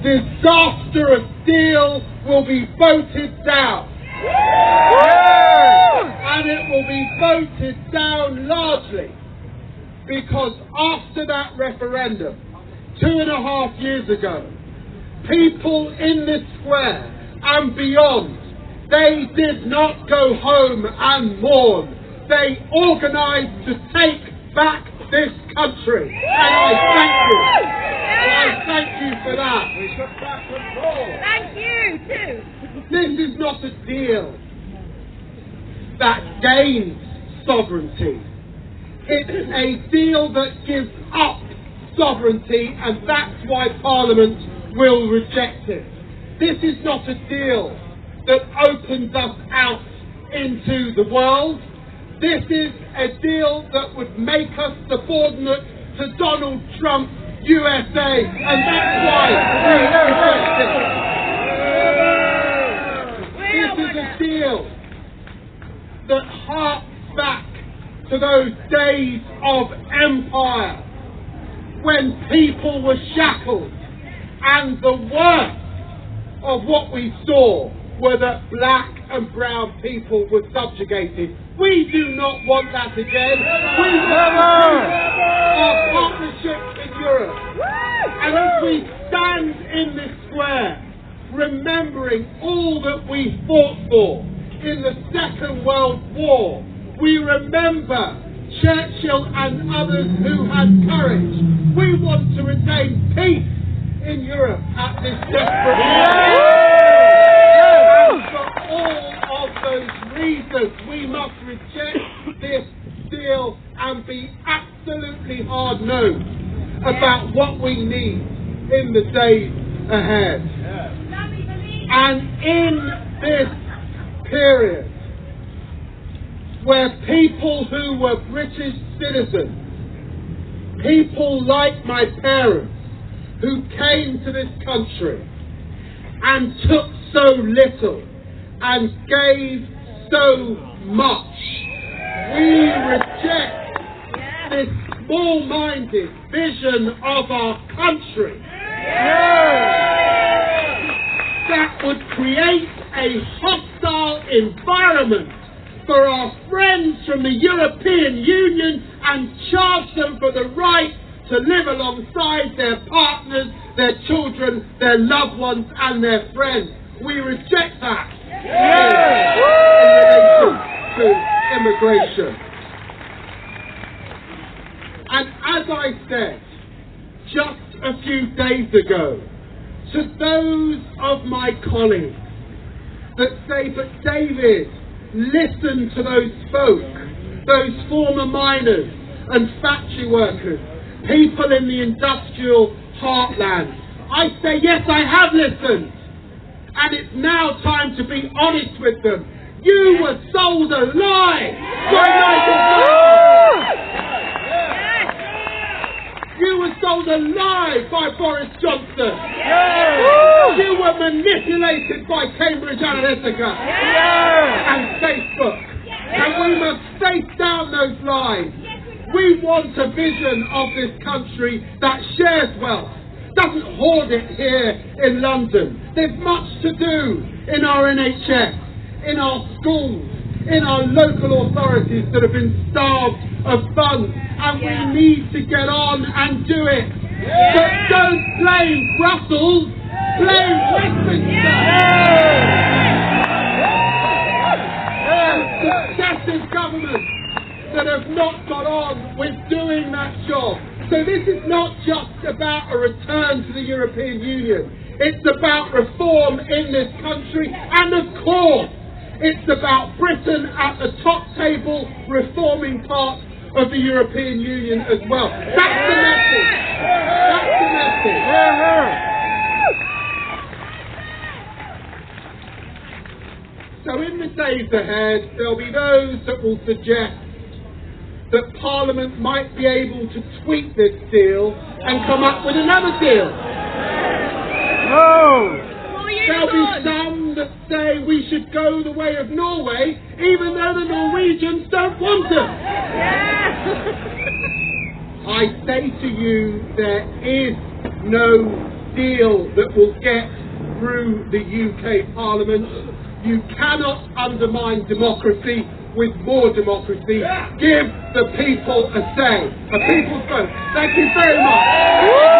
disastrous deal will be voted down. And it will be voted down largely because after that referendum, 2.5 years ago, people in this square and beyond, they did not go home and mourn. They organised to take back this country. And I thank you. And I thank you for that. We took back control. Thank you too. This is not a deal that gains sovereignty. It's a deal that gives up sovereignty, and that's why Parliament will reject it. This is not a deal that opens us out into the world. This is a deal that would make us subordinate to Donald Trump's USA, and that's why we reject it. This is a deal that harks back to those days of empire when people were shackled, and the worst of what we saw were that black and brown people were subjugated. We do not want that again. We want our partnership in Europe. And as we stand in this square, remembering all that we fought for in the Second World War, we remember Churchill and others who had courage. We want to retain peace in Europe at this desperate moment. And for all of those reasons, we must reject this deal and be absolutely hard-nosed about what we need in the days ahead. And in this period, where people who were British citizens, people like my parents, who came to this country and took so little and gave so much, we reject this small-minded vision of our country that would create a hostile environment for our friends from the European Union and charge them for the right to live alongside their partners, their children, their loved ones and their friends. We reject that in relation to immigration. And as I said just a few days ago, to those of my colleagues that say, but David, listen to those folk, those former miners and factory workers, people in the industrial heartland. I say, yes, I have listened. And it's now time to be honest with them. You were sold a lie by You were sold a lie by Boris Johnson. You were manipulated by Cambridge Analytica and Facebook. And we must face down those lies. We want a vision of this country that shares wealth, doesn't hoard it here in London. There's much to do in our NHS, in our schools, in our local authorities that have been starved of funds, and we need to get on and do it. But don't blame Brussels, blame Westminster. Successive governments that have not got on with doing that job. So this is not just about a return to the European Union. It's about reform in this country, and of course, it's about Britain at the top table reforming parts of the European Union as well. That's the message. That's the message. So in the days ahead, there'll be those that will suggest that Parliament might be able to tweak this deal and come up with another deal. There'll be some that say we should go the way of Norway, even though the Norwegians don't want us. I say to you, there is no deal that will get through the UK Parliament. You cannot undermine democracy with more democracy. Give the people a say. A people's vote. Thank you very much.